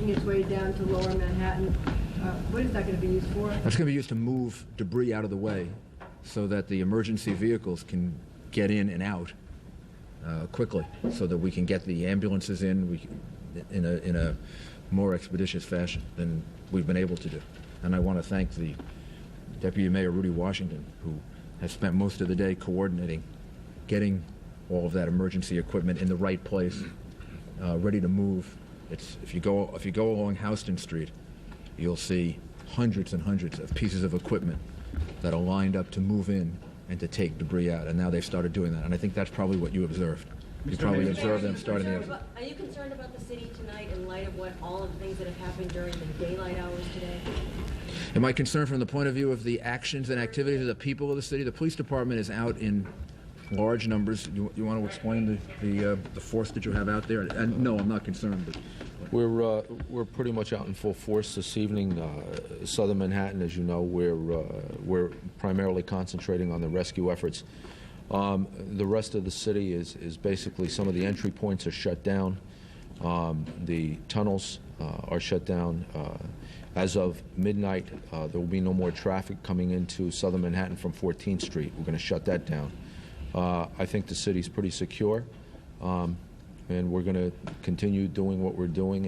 making its way down to lower Manhattan. What is that going to be used for? That's going to be used to move debris out of the way so that the emergency vehicles can get in and out quickly, so that we can get the ambulances in in a more expeditious fashion than we've been able to do. And I want to thank the Deputy Mayor Rudy Washington, who has spent most of the day coordinating, getting all of that emergency equipment in the right place, ready to move. If you go along Houston Street, you'll see hundreds and hundreds of pieces of equipment that are lined up to move in and to take debris out. And now they've started doing that. And I think that's probably what you observed. You probably observed them starting the. Are you concerned about the city tonight in light of all of the things that have happened during the daylight hours today? Am I concerned from the point of view of the actions and activities of the people of the city? The police department is out in large numbers. You want to explain the force that you have out there? And no, I'm not concerned. But we're pretty much out in full force this evening. Southern Manhattan, as you know, we're primarily concentrating on the rescue efforts. The rest of the city is basically, some of the entry points are shut down. The tunnels are shut down. As of midnight, there will be no more traffic coming into Southern Manhattan from 14th Street. We're going to shut that down. I think the city's pretty secure, and we're going to continue doing what we're doing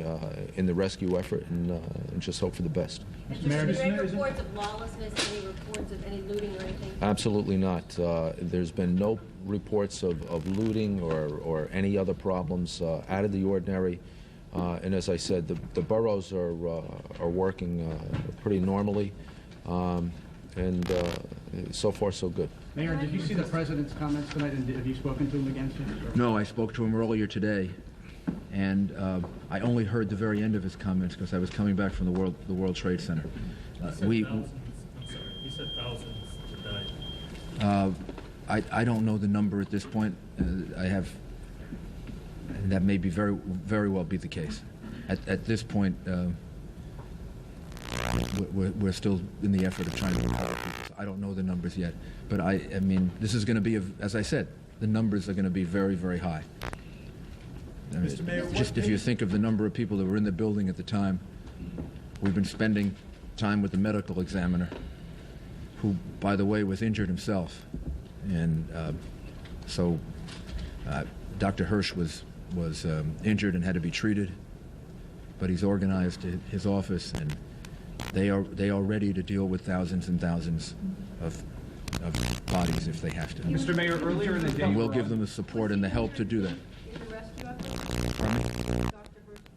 in the rescue effort, and just hope for the best. Have there been any reports of lawlessness, any reports of any looting or anything? Absolutely not. There's been no reports of looting or any other problems out of the ordinary. And as I said, the boroughs are working pretty normally, and so far so good. Mayor, did you see the president's comments tonight, and have you spoken to him again since? no, I spoke to him earlier today, and I only heard the very end of his comments because I was coming back from the World Trade Center. I'm sorry, he said thousands to die. I don't know the number at this point. And that may be very well be the case. At this point, we're still in the effort of trying to recover people. So I don't know the numbers yet, but I mean, this is going to be, as I said, the numbers are going to be very, very high. Mr. Mayor, just if you think of the number of people that were in the building at the time, we've been spending time with the medical examiner, who, by the way, was injured himself, and so Dr. Hirsch was injured and had to be treated, but he's organized his office, and they are ready to deal with thousands and thousands of bodies if they have to. Mr. Mayor, earlier in the day, And we'll give them the support and the help to do that. Is the rescue effort? Dr. Hirsch?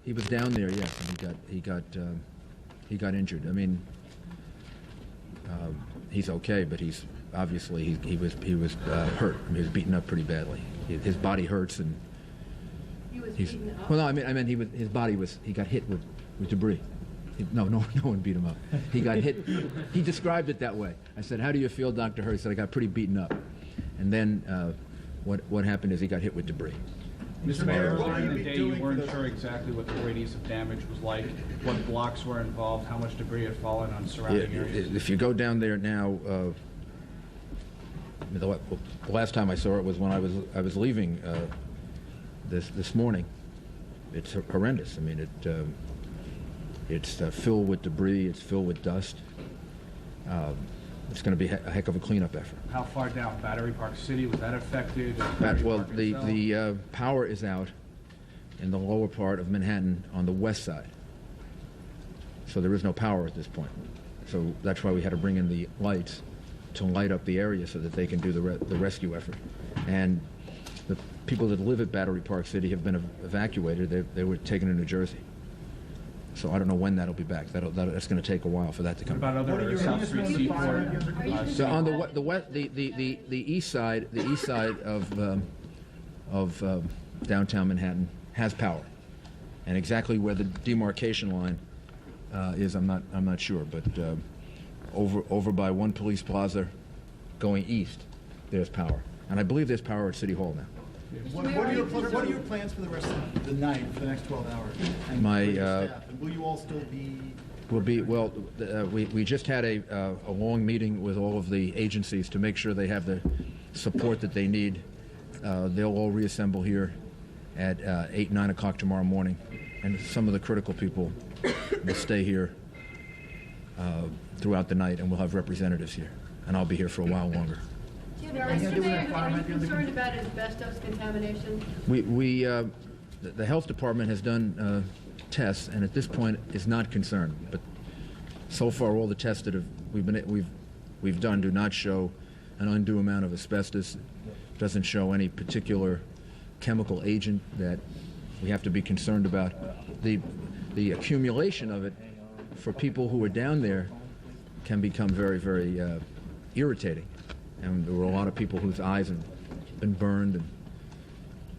He was down there, yes, and he got injured. I mean, he's okay, but he's obviously he was hurt. I mean, he was beaten up pretty badly. His body hurts, and He was beaten up? well, no, I mean his body was, he got hit with debris. No one beat him up. He got hit. He described it that way. I said, "How do you feel, Dr. Hirsch?" He said, "I got pretty beaten up." And then what happened is he got hit with debris. Mr. Mayor, earlier in the day, you weren't sure exactly what the radius of damage was like, what blocks were involved, how much debris had fallen on surrounding areas. If you go down there now, the last time I saw it was when I was leaving this morning. It's horrendous. I mean, it's filled with debris. It's filled with dust. It's going to be a heck of a cleanup effort. How far down? Battery Park City, was that affected? Well, the power is out in the lower part of Manhattan on the west side. So there is no power at this point. So that's why we had to bring in the lights to light up the area so that they can do the rescue effort. And the people that live at Battery Park City have been evacuated. They were taken to New Jersey. So I don't know when that'll be back. That's going to take a while for that to come. What about other South Street, Seaport? So on the east side of downtown Manhattan has power, and exactly where the demarcation line is, I'm not sure. But over by One Police Plaza, going east, there's power, and I believe there's power at City Hall now. What are your plans for the rest of the night, for the next 12 hours? And My, for your staff? And will you all still be? We just had a long meeting with all of the agencies to make sure they have the support that they need. They'll all reassemble here at 8, 9 o'clock tomorrow morning, and some of the critical people will stay here throughout the night, and we'll have representatives here. And I'll be here for a while longer. Mr. Mayor, are you concerned about asbestos contamination? The health department has done tests, and at this point is not concerned. But so far, all the tests that we've done do not show an undue amount of asbestos. Doesn't show any particular chemical agent that we have to be concerned about. The accumulation of it for people who are down there can become very, very irritating. And there were a lot of people whose eyes have been burned.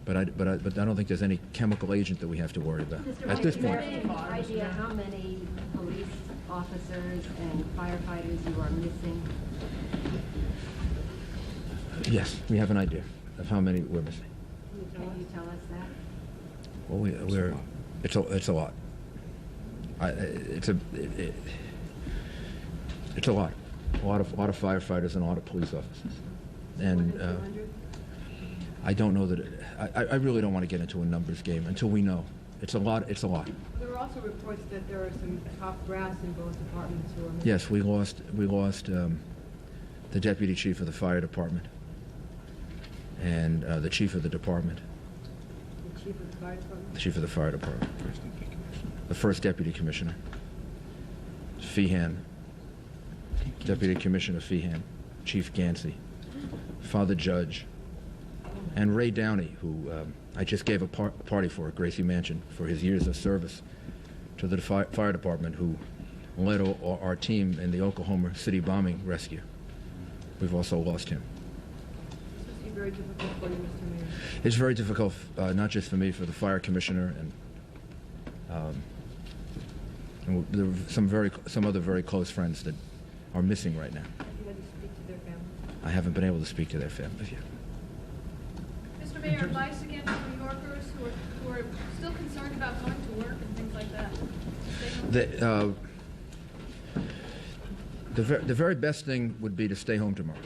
But I don't think there's any chemical agent that we have to worry about at this point. Do you have any idea how many police officers and firefighters you are missing? Yes, we have an idea of how many we're missing. Can you tell us that? Well, it's a lot. It's a lot. A lot of firefighters and a lot of police officers. And 200? I don't know that. I really don't want to get into a numbers game until we know. It's a lot. It's a lot. There were also reports that there are some top brass in both departments who are missing. Yes, we lost the deputy chief of the fire department and the chief of the department. The chief of the fire department? The chief of the fire department. The first deputy commissioner. Feehan. Deputy Commissioner Feehan. Chief Gansey. Father Judge. And Ray Downey, who I just gave a party for at Gracie Mansion for his years of service to the fire department, who led our team in the Oklahoma City bombing rescue. We've also lost him. This must be very difficult for you, Mr. Mayor. It's very difficult, not just for me, for the fire commissioner, and there are some other very close friends that are missing right now. Have you had to speak to their families? I haven't been able to speak to their families yet. Mr. Mayor, advice again for New Yorkers who are still concerned about going to work and things like that. Stay home. The very best thing would be to stay home tomorrow.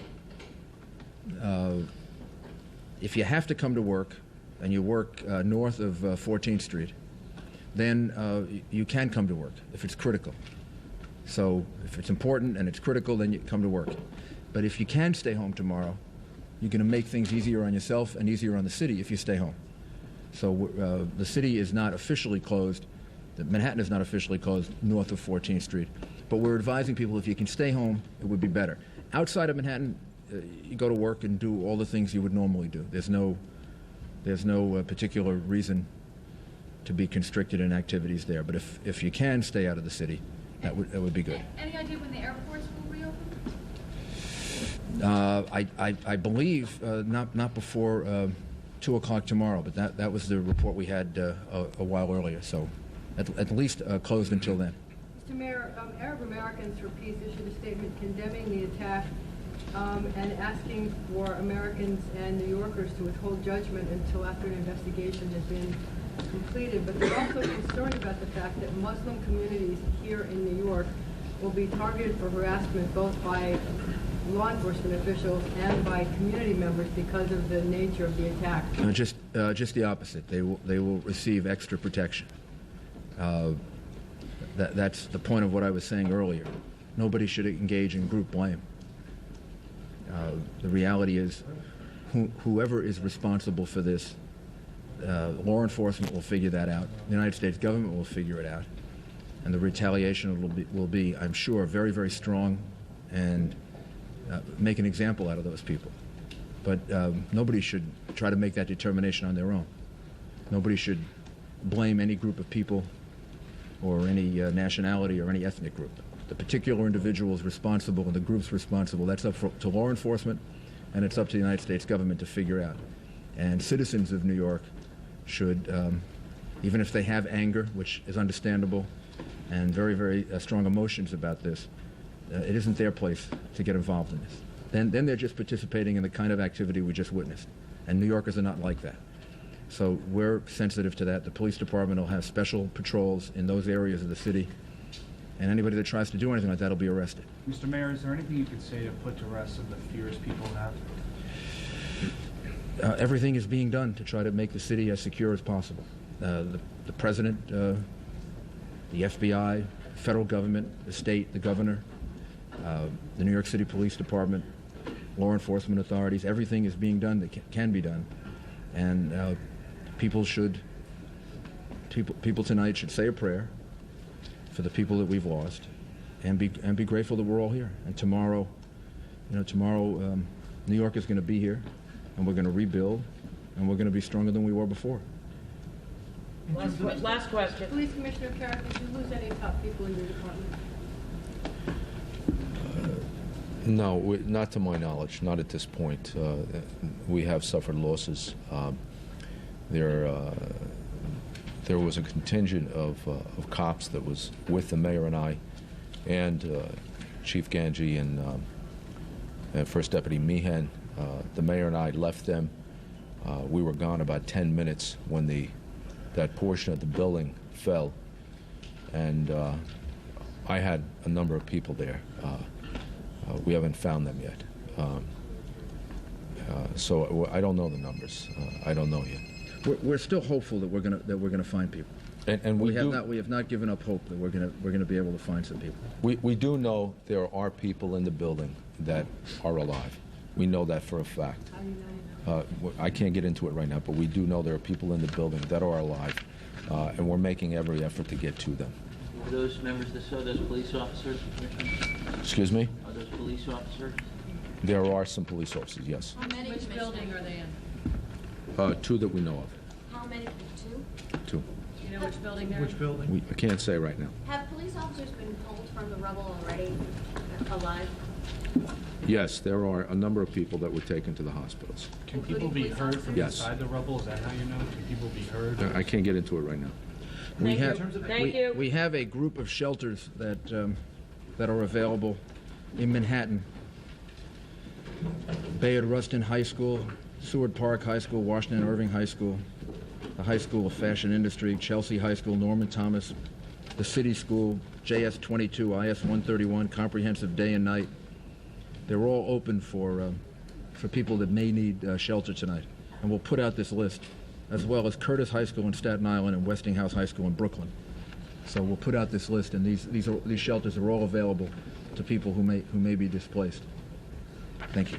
If you have to come to work, and you work north of 14th Street, then you can come to work if it's critical. So if it's important and it's critical, then you come to work. But if you can stay home tomorrow, you're going to make things easier on yourself and easier on the city if you stay home. So the city is not officially closed. Manhattan is not officially closed north of 14th Street. But we're advising people if you can stay home, it would be better. Outside of Manhattan, you go to work and do all the things you would normally do. There's no particular reason to be constricted in activities there. But if you can stay out of the city, that would be good. Any idea when the airports will reopen? I believe not before 2 o'clock tomorrow, but that was the report we had a while earlier. So at least closed until then. Mr. Mayor, Arab Americans for Peace issued a statement condemning the attack and asking for Americans and New Yorkers to withhold judgment until after an investigation has been completed. But they're also concerned about the fact that Muslim communities here in New York will be targeted for harassment both by law enforcement officials and by community members because of the nature of the attack. Just the opposite. They will receive extra protection. That's the point of what I was saying earlier. Nobody should engage in group blame. The reality is, whoever is responsible for this, law enforcement will figure that out. The United States government will figure it out, and the retaliation will be, I'm sure, very, very strong, and make an example out of those people. But nobody should try to make that determination on their own. Nobody should blame any group of people or any nationality or any ethnic group. The particular individual is responsible and the group's responsible. That's up to law enforcement, and it's up to the United States government to figure out. And citizens of New York should, even if they have anger, which is understandable, and very, very strong emotions about this, it isn't their place to get involved in this. Then they're just participating in the kind of activity we just witnessed. And New Yorkers are not like that. So we're sensitive to that. The police department will have special patrols in those areas of the city, and anybody that tries to do anything like that will be arrested. Mr. Mayor, is there anything you could say to put to rest of the fears people have? Everything is being done to try to make the city as secure as possible. the president, the FBI, federal government, the state, the governor, the New York City Police Department, law enforcement authorities. Everything is being done that can be done, and people tonight should say a prayer for the people that we've lost, and be grateful that we're all here. And tomorrow, New York is going to be here, and we're going to rebuild, and we're going to be stronger than we were before. Last question. Police Commissioner Carrick, did you lose any top people in your department? No, not to my knowledge, not at this point. We have suffered losses. There was a contingent of cops that was with the mayor and I, and Chief Ganji and First Deputy Meehan. The mayor and I left them. We were gone about 10 minutes when that portion of the building fell, and I had a number of people there. We haven't found them yet, so I don't know the numbers. I don't know yet. We're still hopeful that we're gonna find people, and we have not given up hope that we're gonna be able to find some people. We do know there are people in the building that are alive. We know that for a fact. I can't get into it right now, but we do know there are people in the building that are alive, and we're making every effort to get to them. Are those members of those police officers, Commissioner? Excuse me? Are those police officers? There are some police officers, yes. How many, Which building are they in? Two that we know of. How many? Two? Two. Do you know which building they're in? Which building? I can't say right now. Have police officers been pulled from the rubble already, alive? Yes, there are a number of people that were taken to the hospitals. Can people be heard from Yes. inside the rubble? Is that how you know? Can people be heard? I can't get into it right now. We have a group of shelters that are available in Manhattan. Bayard Rustin High School, Seward Park High School, Washington Irving High School, the High School of Fashion Industry, Chelsea High School, Norman Thomas, the City School, JS 22, IS 131, Comprehensive Day and Night. They're all open for people that may need shelter tonight. And we'll put out this list, as well as Curtis High School in Staten Island and Westinghouse High School in Brooklyn. So we'll put out this list, and these shelters are all available to people who may be displaced. Thank you.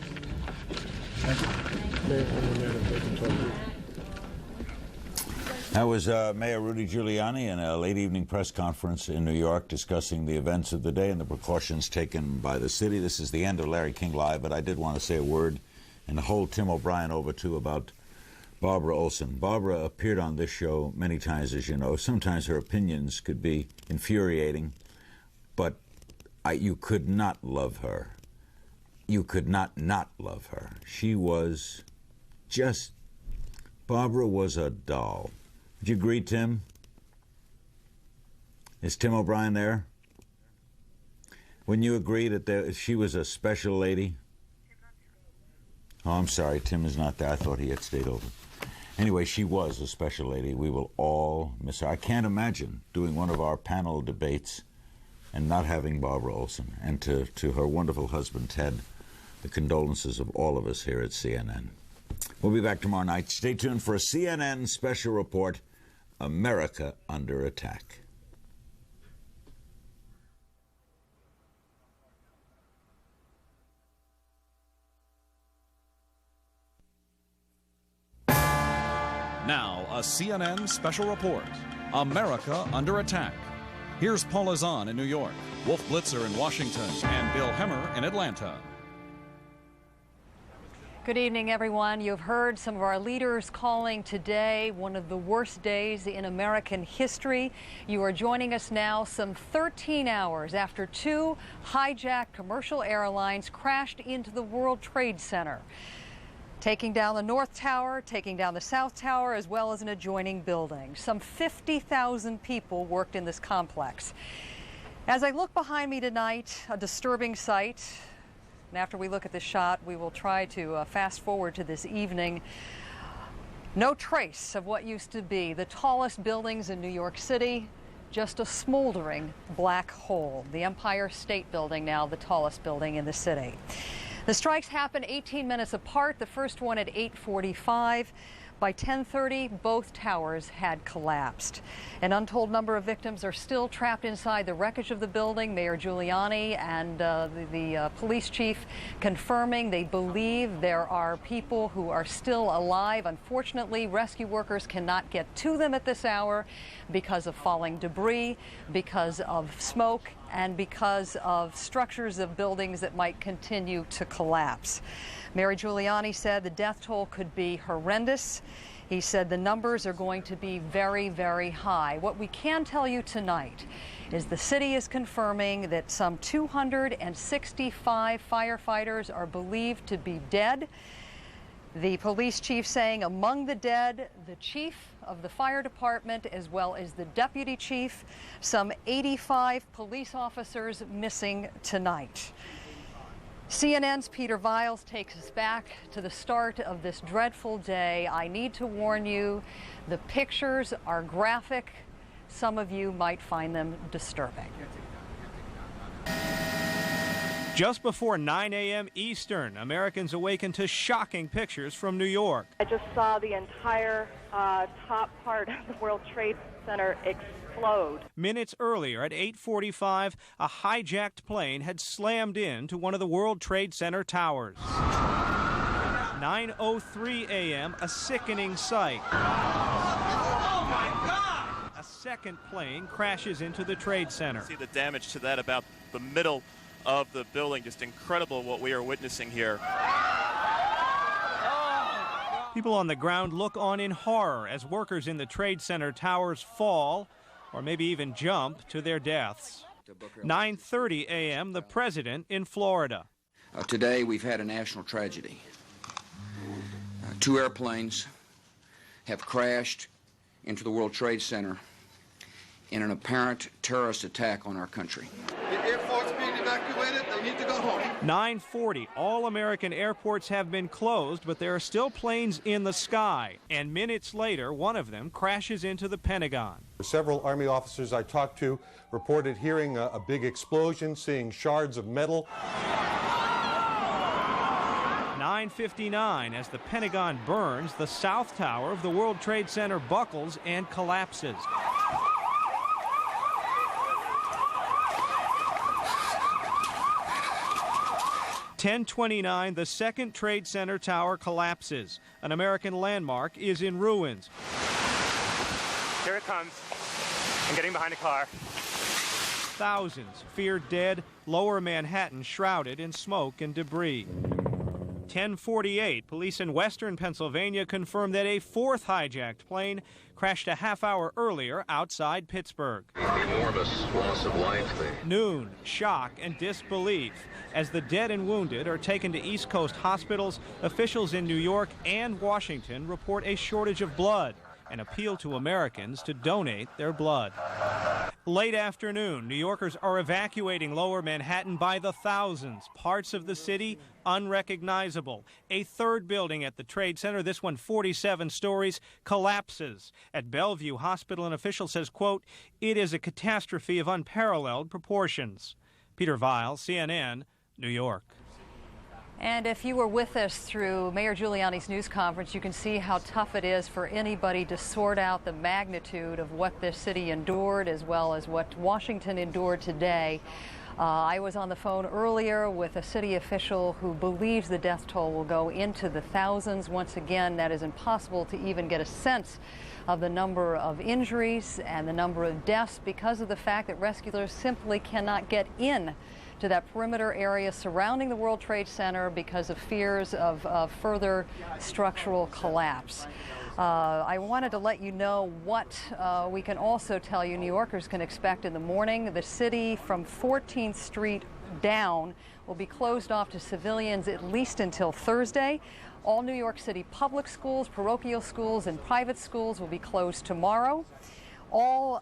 That was Mayor Rudy Giuliani in a late evening press conference in New York discussing the events of the day and the precautions taken by the city. This is the end of Larry King Live, but I did want to say a word and hold Tim O'Brien over too about Barbara Olson. Barbara appeared on this show many times, as you know. Sometimes her opinions could be infuriating, but you could not love her. You could not love her. She was just... Barbara was a doll. Would you agree, Tim? Is Tim O'Brien there? Wouldn't you agree that she was a special lady? Oh, I'm sorry, Tim is not there. I thought he had stayed over. Anyway, she was a special lady. We will all miss her. I can't imagine doing one of our panel debates and not having Barbara Olson. And to her wonderful husband, Ted, the condolences of all of us here at CNN. We'll be back tomorrow night. Stay tuned for a CNN special report, America Under Attack. Now, a CNN special report, America Under Attack. Here's Paula Zahn in New York, Wolf Blitzer in Washington, and Bill Hemmer in Atlanta. Good evening, everyone. You've heard some of our leaders calling today one of the worst days in American history. You are joining us now some 13 hours after two hijacked commercial airlines crashed into the World Trade Center, taking down the North Tower, taking down the South Tower, as well as an adjoining building. Some 50,000 people worked in this complex. As I look behind me tonight, a disturbing sight. And after we look at this shot, we will try to fast forward to this evening. No trace of what used to be the tallest buildings in New York City, just a smoldering black hole. The Empire State Building, now the tallest building in the city. The strikes happened 18 minutes apart, the first one at 8:45. By 10:30, both towers had collapsed. An untold number of victims are still trapped inside the wreckage of the building. Mayor Giuliani and the police chief confirming they believe there are people who are still alive. Unfortunately, rescue workers cannot get to them at this hour because of falling debris, because of smoke, and because of structures of buildings that might continue to collapse. Mayor Giuliani said the death toll could be horrendous. He said the numbers are going to be very, very high. What we can tell you tonight is the city is confirming that some 265 firefighters are believed to be dead. The police chief saying among the dead, the chief of the fire department as well as the deputy chief, some 85 police officers missing tonight. CNN's Peter Viles takes us back to the start of this dreadful day. I need to warn you, the pictures are graphic. Some of you might find them disturbing. Just before 9 a.m. Eastern, Americans awakened to shocking pictures from New York. I just saw the entire top part of the World Trade Center explode. Minutes earlier at 8:45, a hijacked plane had slammed into one of the World Trade Center towers. 9:03 a.m., a sickening sight. Oh my God! A second plane crashes into the Trade Center. See the damage to that about the middle of the building. Just incredible what we are witnessing here. People on the ground look on in horror as workers in the Trade Center towers fall or maybe even jump to their deaths. 9:30 a.m., the president in Florida. Today we've had a national tragedy. Two airplanes have crashed into the World Trade Center in an apparent terrorist attack on our country. The Air Force being evacuated, they need to go home. 9:40, all American airports have been closed, but there are still planes in the sky. And minutes later, one of them crashes into the Pentagon. Several Army officers I talked to reported hearing a big explosion, seeing shards of metal. 9:59, as the Pentagon burns, the South Tower of the World Trade Center buckles and collapses. 10:29, the second Trade Center tower collapses. An American landmark is in ruins. Here it comes. I'm getting behind a car. Thousands feared dead, lower Manhattan shrouded in smoke and debris. 10:48, police in western Pennsylvania confirmed that a fourth hijacked plane crashed a half hour earlier outside Pittsburgh. Enormous loss of life there. Noon, shock and disbelief. As the dead and wounded are taken to East Coast hospitals, officials in New York and Washington report a shortage of blood and appeal to Americans to donate their blood. Late afternoon, New Yorkers are evacuating lower Manhattan by the thousands. Parts of the city unrecognizable. A third building at the Trade Center, this one 47 stories, collapses. At Bellevue Hospital, an official says, quote, "It is a catastrophe of unparalleled proportions." Peter Viles, CNN, New York. And if you were with us through Mayor Giuliani's news conference, you can see how tough it is for anybody to sort out the magnitude of what this city endured as well as what Washington endured today. I was on the phone earlier with a city official who believes the death toll will go into the thousands. Once again, that is impossible to even get a sense of the number of injuries and the number of deaths because of the fact that rescuers simply cannot get in to that perimeter area surrounding the World Trade Center because of fears of further structural collapse. I wanted to let you know what we can also tell you New Yorkers can expect in the morning. The city from 14th Street down will be closed off to civilians at least until Thursday. All New York City public schools, parochial schools, and private schools will be closed tomorrow. All,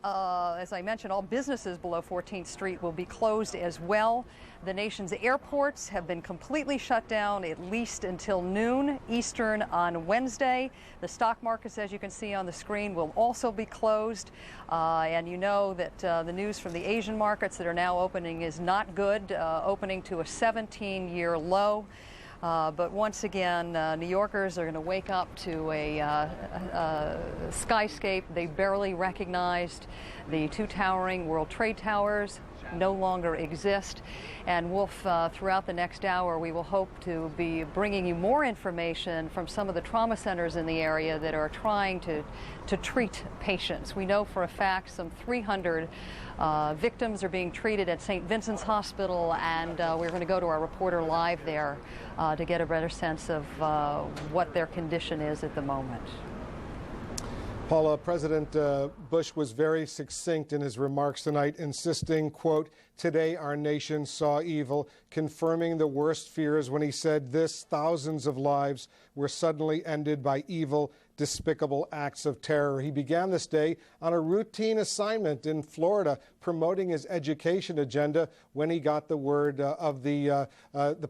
as I mentioned, all businesses below 14th Street will be closed as well. The nation's airports have been completely shut down at least until noon Eastern on Wednesday. The stock markets, as you can see on the screen, will also be closed. And you know that the news from the Asian markets that are now opening is not good, opening to a 17-year low. But once again, New Yorkers are going to wake up to a skyscape they barely recognized. The two towering World Trade Towers no longer exist. And Wolf, throughout the next hour, we will hope to be bringing you more information from some of the trauma centers in the area that are trying to treat patients. We know for a fact some 300 victims are being treated at St. Vincent's Hospital, and we're going to go to our reporter live there to get a better sense of what their condition is at the moment. Paula, President Bush was very succinct in his remarks tonight, insisting, quote, "Today our nation saw evil," confirming the worst fears when he said this: thousands of lives were suddenly ended by evil, despicable acts of terror. He began this day on a routine assignment in Florida, promoting his education agenda when he got the word of the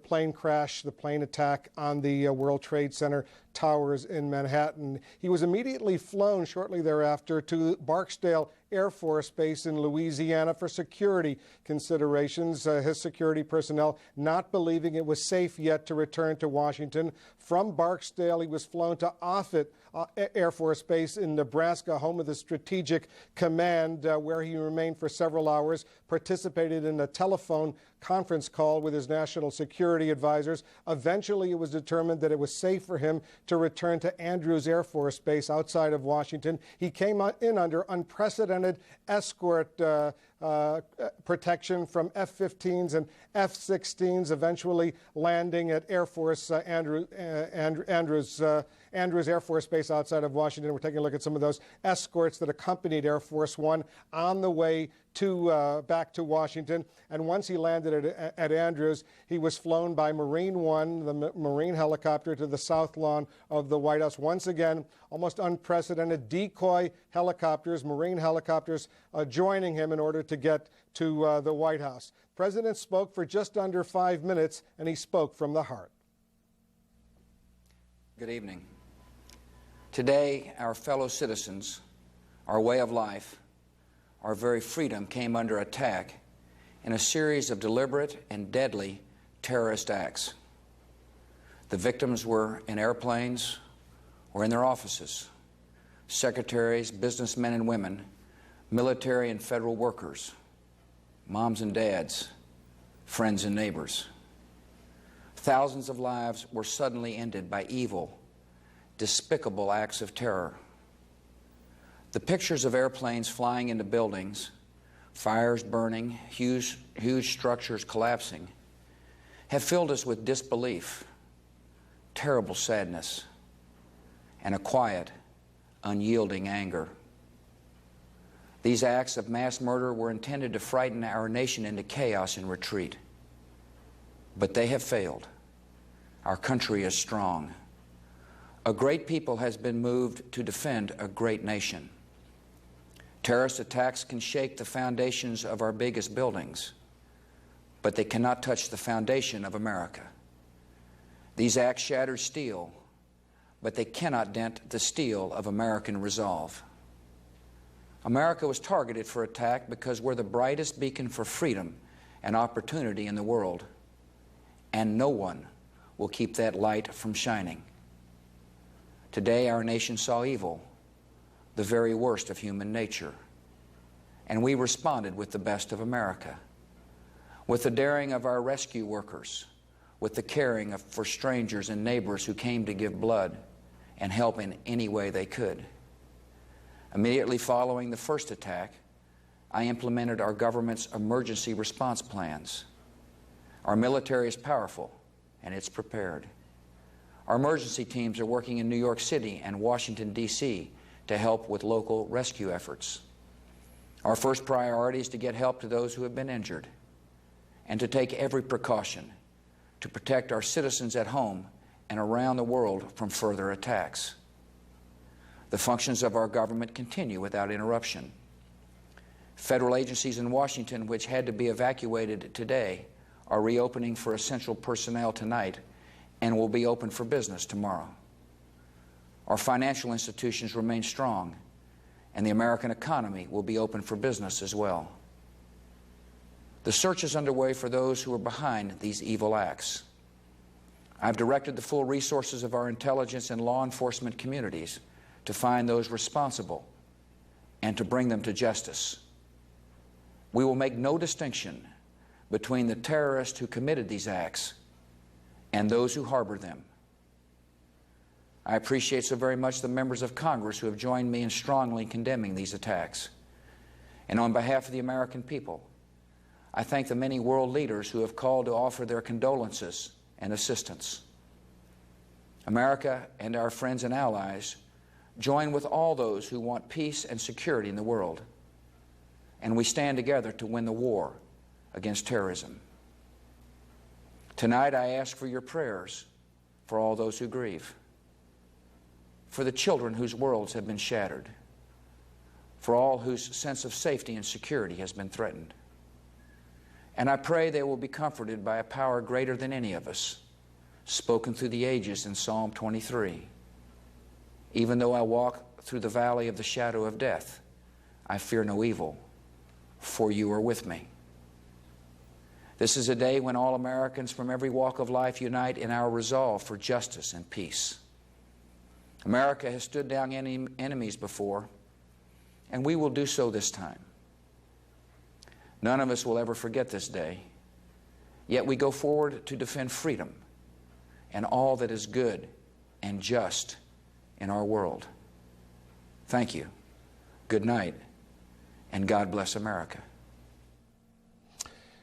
plane crash, the plane attack on the World Trade Center towers in Manhattan. He was immediately flown shortly thereafter to Barksdale Air Force Base in Louisiana for security considerations. His security personnel not believing it was safe yet to return to Washington. From Barksdale, he was flown to Offutt Air Force Base in Nebraska, home of the Strategic Command, where he remained for several hours, participated in a telephone conference call with his national security advisors. Eventually, it was determined that it was safe for him to return to Andrews Air Force Base outside of Washington. He came in under unprecedented escort protection from F-15s and F-16s, eventually landing at Air Force Andrews Air Force Base outside of Washington. We're taking a look at some of those escorts that accompanied Air Force One on the way to back to Washington. And once he landed at Andrews, he was flown by Marine One, the Marine helicopter, to the south lawn of the White House. Once again, almost unprecedented decoy helicopters, Marine helicopters, joining him in order to get to the White House. The President spoke for just under 5 minutes, and he spoke from the heart. Good evening. Today, our fellow citizens, our way of life, our very freedom came under attack in a series of deliberate and deadly terrorist acts. The victims were in airplanes or in their offices, secretaries, businessmen and women, military and federal workers, moms and dads, friends and neighbors. Thousands of lives were suddenly ended by evil, despicable acts of terror. The pictures of airplanes flying into buildings, fires burning, huge structures collapsing, have filled us with disbelief, terrible sadness, and a quiet, unyielding anger. These acts of mass murder were intended to frighten our nation into chaos and retreat. But they have failed. Our country is strong. A great people has been moved to defend a great nation. Terrorist attacks can shake the foundations of our biggest buildings, but they cannot touch the foundation of America. These acts shatter steel, but they cannot dent the steel of American resolve. America was targeted for attack because we're the brightest beacon for freedom and opportunity in the world, and no one will keep that light from shining. Today, our nation saw evil, the very worst of human nature, and we responded with the best of America, with the daring of our rescue workers, with the caring for strangers and neighbors who came to give blood and help in any way they could. Immediately following the first attack, I implemented our government's emergency response plans. Our military is powerful, and it's prepared. Our emergency teams are working in New York City and Washington, D.C. to help with local rescue efforts. Our first priority is to get help to those who have been injured and to take every precaution to protect our citizens at home and around the world from further attacks. The functions of our government continue without interruption. Federal agencies in Washington, which had to be evacuated today, are reopening for essential personnel tonight and will be open for business tomorrow. Our financial institutions remain strong, and the American economy will be open for business as well. The search is underway for those who are behind these evil acts. I've directed the full resources of our intelligence and law enforcement communities to find those responsible and to bring them to justice. We will make no distinction between the terrorists who committed these acts and those who harbor them. I appreciate so very much the members of Congress who have joined me in strongly condemning these attacks. And on behalf of the American people, I thank the many world leaders who have called to offer their condolences and assistance. America and our friends and allies join with all those who want peace and security in the world, and we stand together to win the war against terrorism. Tonight I ask for your prayers for all those who grieve, for the children whose worlds have been shattered, for all whose sense of safety and security has been threatened. And I pray they will be comforted by a power greater than any of us, spoken through the ages in Psalm 23. Even though I walk through the valley of the shadow of death, I fear no evil, for you are with me. This is a day when all Americans from every walk of life unite in our resolve for justice and peace. America has stood down enemies before, and we will do so this time. None of us will ever forget this day, yet we go forward to defend freedom and all that is good and just in our world. Thank you. Good night, and God bless America.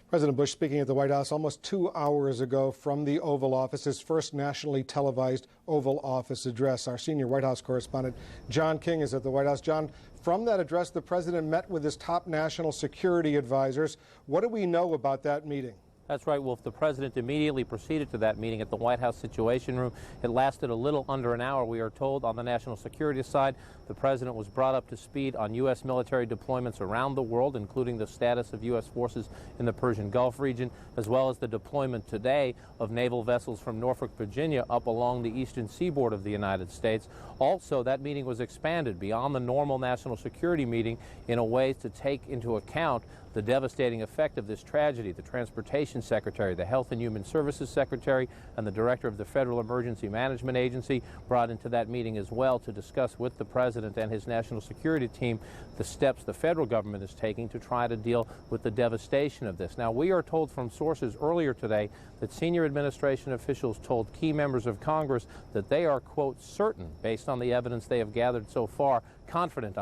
President Bush speaking at the White House almost 2 hours ago from the Oval Office, his first nationally televised Oval Office address. Our senior White House correspondent, John King, is at the White House. John, from that address, the president met with his top national security advisors. What do we know about that meeting? That's right, Wolf. The president immediately proceeded to that meeting at the White House Situation Room. It lasted a little under an hour, we are told. On the national security side, the president was brought up to speed on U.S. military deployments around the world, including the status of U.S. forces in the Persian Gulf region, as well as the deployment today of naval vessels from Norfolk, Virginia, up along the eastern seaboard of the United States. Also, that meeting was expanded beyond the normal national security meeting in a way to take into account the devastating effect of this tragedy. The Transportation Secretary, the Health and Human Services Secretary, and the Director of the Federal Emergency Management Agency brought into that meeting as well to discuss with the President and his national security team the steps the federal government is taking to try to deal with the devastation of this. Now, we are told from sources earlier today that senior administration officials told key members of Congress that they are, quote, certain, based on the evidence they have gathered so far, confident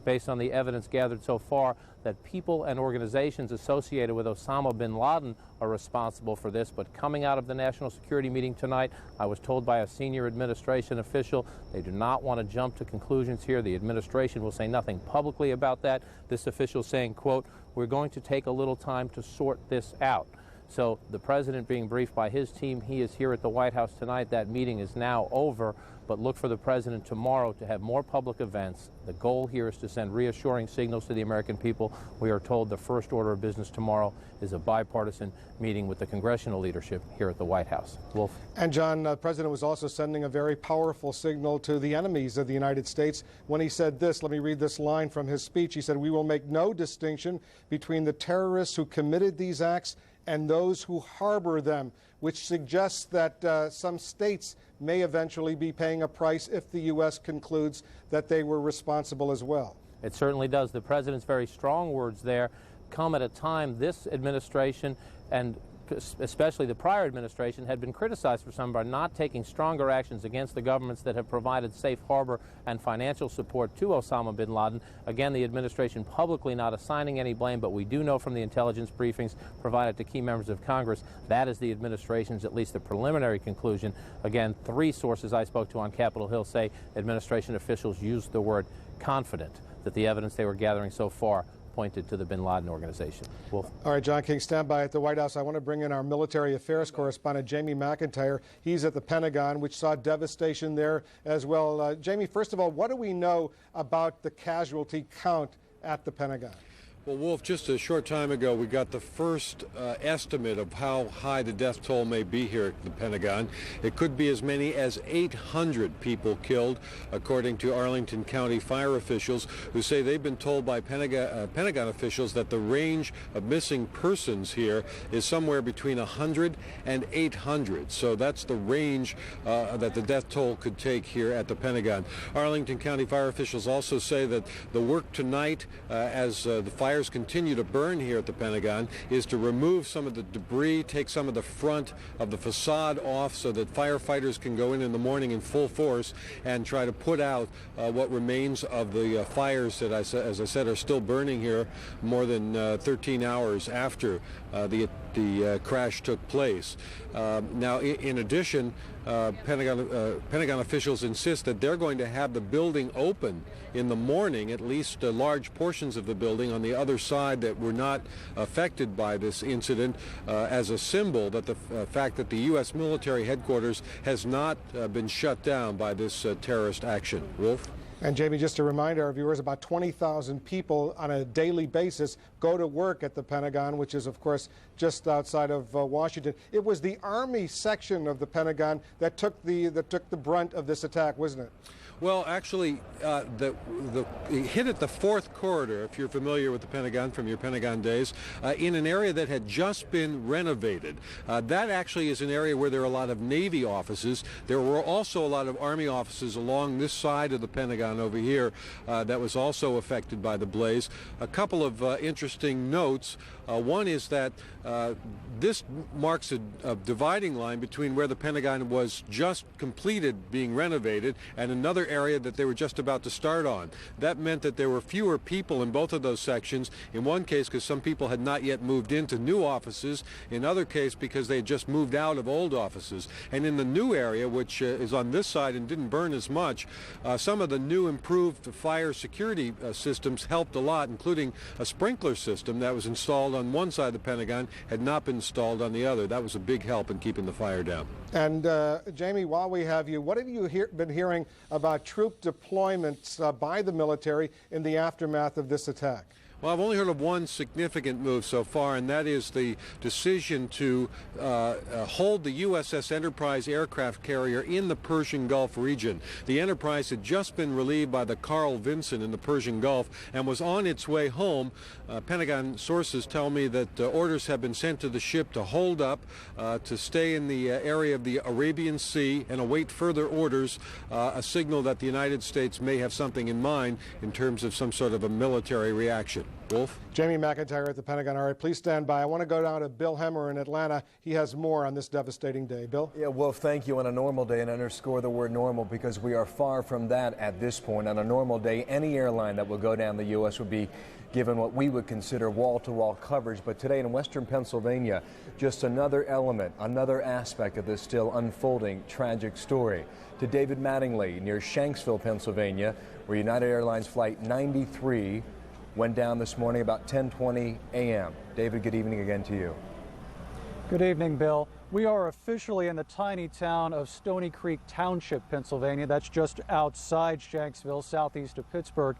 based on the evidence gathered so far, that people and organizations associated with Osama bin Laden are responsible for this. But coming out of the national security meeting tonight, I was told by a senior administration official they do not want to jump to conclusions here. The administration will say nothing publicly about that. This official saying, quote, we're going to take a little time to sort this out. So the president being briefed by his team, he is here at the White House tonight. That meeting is now over, but look for the president tomorrow to have more public events. The goal here is to send reassuring signals to the American people. We are told the first order of business tomorrow is a bipartisan meeting with the congressional leadership here at the White House. Wolf. And John, the president was also sending a very powerful signal to the enemies of the United States when he said this. Let me read this line from his speech. He said, we will make no distinction between the terrorists who committed these acts and those who harbor them, which suggests that some states may eventually be paying a price if the U.S. concludes that they were responsible as well. It certainly does. The president's very strong words there come at a time this administration and especially the prior administration had been criticized for some by not taking stronger actions against the governments that have provided safe harbor and financial support to Osama bin Laden. Again, the administration publicly not assigning any blame, but we do know from the intelligence briefings provided to key members of Congress that is the administration's, at least the preliminary conclusion. Again, 3 sources I spoke to on Capitol Hill say administration officials used the word confident that the evidence they were gathering so far pointed to the bin Laden organization. Wolf. All right, John King, stand by at the White House. I want to bring in our military affairs correspondent, Jamie McIntyre. He's at the Pentagon, which saw devastation there as well. Jamie, first of all, what do we know about the casualty count at the Pentagon? Well, Wolf, just a short time ago, we got the first estimate of how high the death toll may be here at the Pentagon. It could be as many as 800 people killed, according to Arlington County fire officials, who say they've been told by Pentagon officials that the range of missing persons here is somewhere between 100 and 800. So that's the range that the death toll could take here at the Pentagon. Arlington County fire officials also say that the work tonight, as the fires continue to burn here at the Pentagon, is to remove some of the debris, take some of the front of the facade off so that firefighters can go in the morning in full force and try to put out what remains of the fires that, as I said, are still burning here more than 13 hours after the crash took place. Now, in addition, Pentagon officials insist that they're going to have the building open in the morning, at least large portions of the building on the other side that were not affected by this incident, as a symbol that the fact that the U.S. military headquarters has not been shut down by this terrorist action. Wolf? And Jamie, just to remind our viewers, about 20,000 people on a daily basis go to work at the Pentagon, which is, of course, just outside of Washington. It was the Army section of the Pentagon that took the brunt of this attack, wasn't it? Well, actually, it hit at the fourth corridor, if you're familiar with the Pentagon from your Pentagon days, in an area that had just been renovated. That actually is an area where there are a lot of Navy offices. There were also a lot of Army offices along this side of the Pentagon over here that was also affected by the blaze. A couple of interesting notes. One is that this marks a dividing line between where the Pentagon was just completed being renovated and another area that they were just about to start on. That meant that there were fewer people in both of those sections. In one case, because some people had not yet moved into new offices. In other case, because they had just moved out of old offices. And in the new area, which is on this side and didn't burn as much, some of the new improved fire security systems helped a lot, including a sprinkler system that was installed on one side of the Pentagon, had not been installed on the other. That was a big help in keeping the fire down. And Jamie, while we have you, what have you been hearing about troop deployments by the military in the aftermath of this attack? Well, I've only heard of one significant move so far, and that is the decision to hold the USS Enterprise aircraft carrier in the Persian Gulf region. The Enterprise had just been relieved by the Carl Vinson in the Persian Gulf and was on its way home. Pentagon sources tell me that orders have been sent to the ship to hold up, to stay in the area of the Arabian Sea and await further orders, a signal that the United States may have something in mind in terms of some sort of a military reaction. Wolf? Jamie McIntyre at the Pentagon. All right, please stand by. I want to go down to Bill Hemmer in Atlanta. He has more on this devastating day. Bill? Yeah, Wolf, thank you. On a normal day, and underscore the word normal because we are far from that at this point. On a normal day, any airline that will go down the U.S. would be given what we would consider wall-to-wall coverage. But today in western Pennsylvania, just another element, another aspect of this still unfolding tragic story. To David Mattingly near Shanksville, Pennsylvania, where United Airlines Flight 93 went down this morning about 10:20 a.m. David, good evening again to you. Good evening, Bill. We are officially in the tiny town of Stony Creek Township, Pennsylvania. That's just outside Shanksville, southeast of Pittsburgh.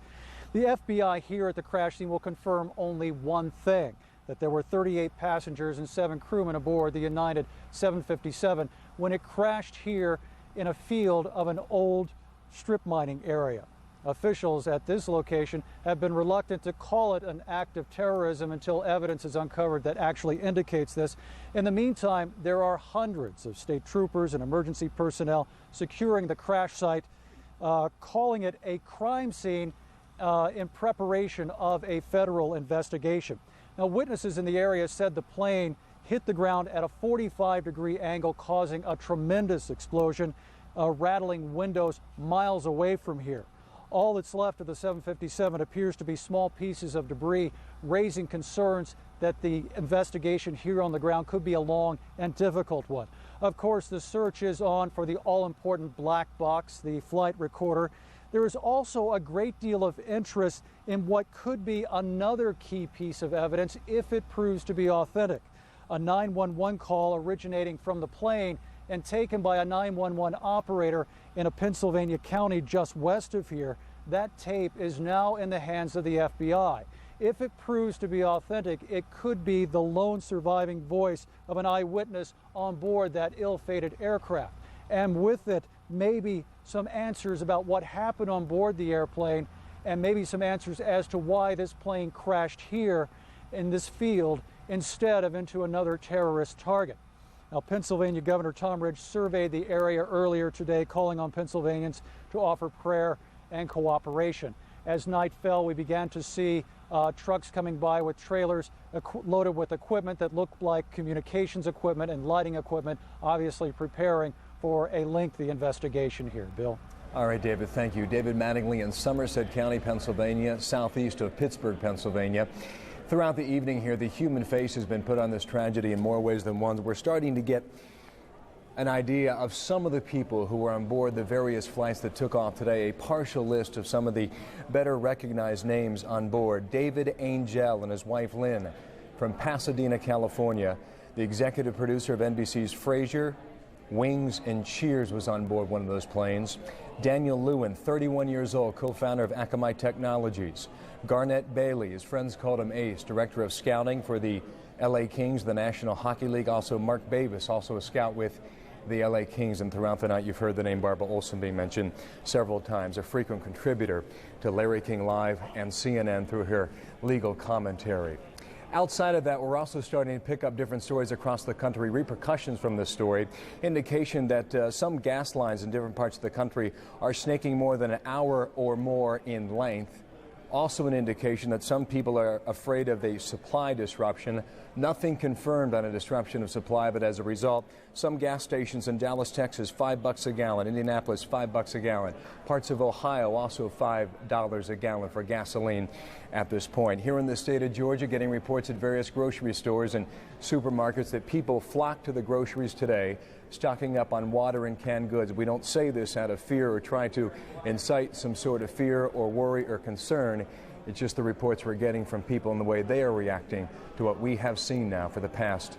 The FBI here at the crash scene will confirm only one thing, that there were 38 passengers and 7 crewmen aboard the United 757 when it crashed here in a field of an old strip mining area. Officials at this location have been reluctant to call it an act of terrorism until evidence is uncovered that actually indicates this. In the meantime, there are hundreds of state troopers and emergency personnel securing the crash site, calling it a crime scene in preparation of a federal investigation. Now, witnesses in the area said the plane hit the ground at a 45-degree angle, causing a tremendous explosion, rattling windows miles away from here. All that's left of the 757 appears to be small pieces of debris, raising concerns that the investigation here on the ground could be a long and difficult one. Of course, the search is on for the all-important black box, the flight recorder. There is also a great deal of interest in what could be another key piece of evidence if it proves to be authentic. A 911 call originating from the plane and taken by a 911 operator in a Pennsylvania county just west of here. That tape is now in the hands of the FBI. If it proves to be authentic, it could be the lone surviving voice of an eyewitness on board that ill-fated aircraft. And with it, maybe some answers about what happened on board the airplane, and maybe some answers as to why this plane crashed here in this field instead of into another terrorist target. Now, Pennsylvania Governor Tom Ridge surveyed the area earlier today, calling on Pennsylvanians to offer prayer and cooperation. As night fell, we began to see trucks coming by with trailers loaded with equipment that looked like communications equipment and lighting equipment, obviously preparing for a lengthy investigation here. Bill. All right, David, thank you. David Mattingly in Somerset County, Pennsylvania, southeast of Pittsburgh, Pennsylvania. Throughout the evening here, the human face has been put on this tragedy in more ways than one. We're starting to get an idea of some of the people who were on board the various flights that took off today, a partial list of some of the better recognized names on board. David Angel and his wife Lynn from Pasadena, California. The executive producer of NBC's Frasier, Wings, and Cheers was on board one of those planes. Daniel Lewin, 31 years old, co-founder of Akamai Technologies. Garnett Bailey, his friends called him Ace, director of scouting for the LA Kings, the National Hockey League. Also Mark Bavis, also a scout with the LA Kings, and throughout the night you've heard the name Barbara Olson being mentioned several times, a frequent contributor to Larry King Live and CNN through her legal commentary. Outside of that, we're also starting to pick up different stories across the country, repercussions from this story, indication that some gas lines in different parts of the country are snaking more than an hour or more in length. Also an indication that some people are afraid of a supply disruption. Nothing confirmed on a disruption of supply, but as a result, some gas stations in Dallas, Texas, $5 a gallon. Indianapolis, $5 a gallon. Parts of Ohio, also $5 a gallon for gasoline at this point. Here in the state of Georgia, getting reports at various grocery stores and supermarkets that people flock to the groceries today, stocking up on water and canned goods. We don't say this out of fear or try to incite some sort of fear or worry or concern. It's just the reports we're getting from people and the way they are reacting to what we have seen now for the past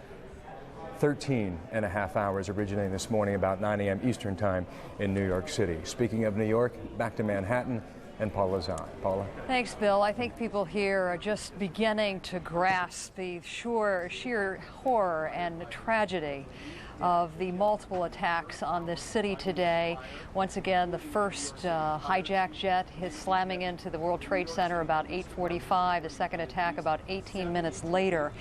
13 and a half hours, originating this morning about 9 a.m. Eastern Time in New York City. Speaking of New York, back to Manhattan and Paula Zahn. Paula. Thanks, Bill. I think people here are just beginning to grasp the sheer horror and tragedy of the multiple attacks on this city today. Once again, the first hijacked jet is slamming into the World Trade Center about 8:45, the second attack about 18 minutes later.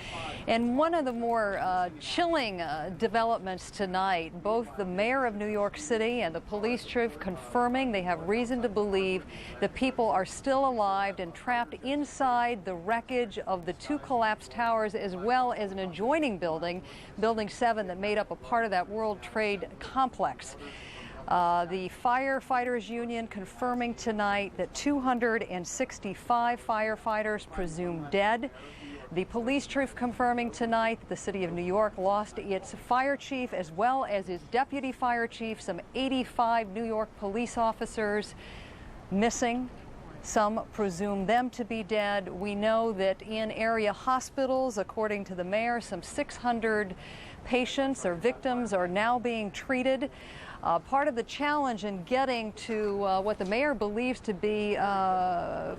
And one of the more chilling developments tonight, both the mayor of New York City and the police chief confirming they have reason to believe that people are still alive and trapped inside the wreckage of the two collapsed towers, as well as an adjoining building, Building 7, that made up a part of that World Trade complex. The Firefighters Union confirming tonight that 265 firefighters presumed dead. The police chief confirming tonight that the city of New York lost its fire chief as well as its deputy fire chief, some 85 New York police officers missing. Some presume them to be dead. We know that in area hospitals, according to the mayor, some 600 patients or victims are now being treated. Part of the challenge in getting to what the mayor believes to be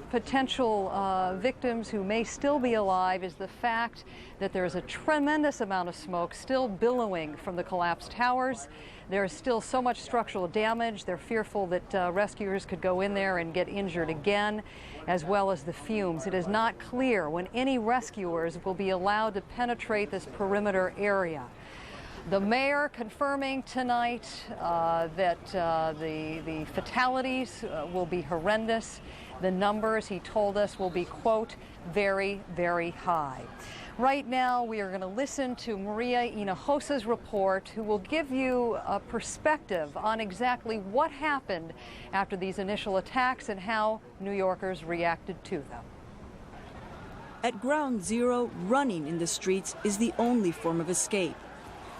potential victims who may still be alive is the fact that there's a tremendous amount of smoke still billowing from the collapsed towers. There is still so much structural damage. They're fearful that rescuers could go in there and get injured again, as well as the fumes. It is not clear when any rescuers will be allowed to penetrate this perimeter area. The mayor confirming tonight that the fatalities will be horrendous. The numbers, he told us, will be, quote, very, very high. Right now, we are going to listen to Maria Hinojosa's report, who will give you a perspective on exactly what happened after these initial attacks and how New Yorkers reacted to them. At Ground Zero, running in the streets is the only form of escape.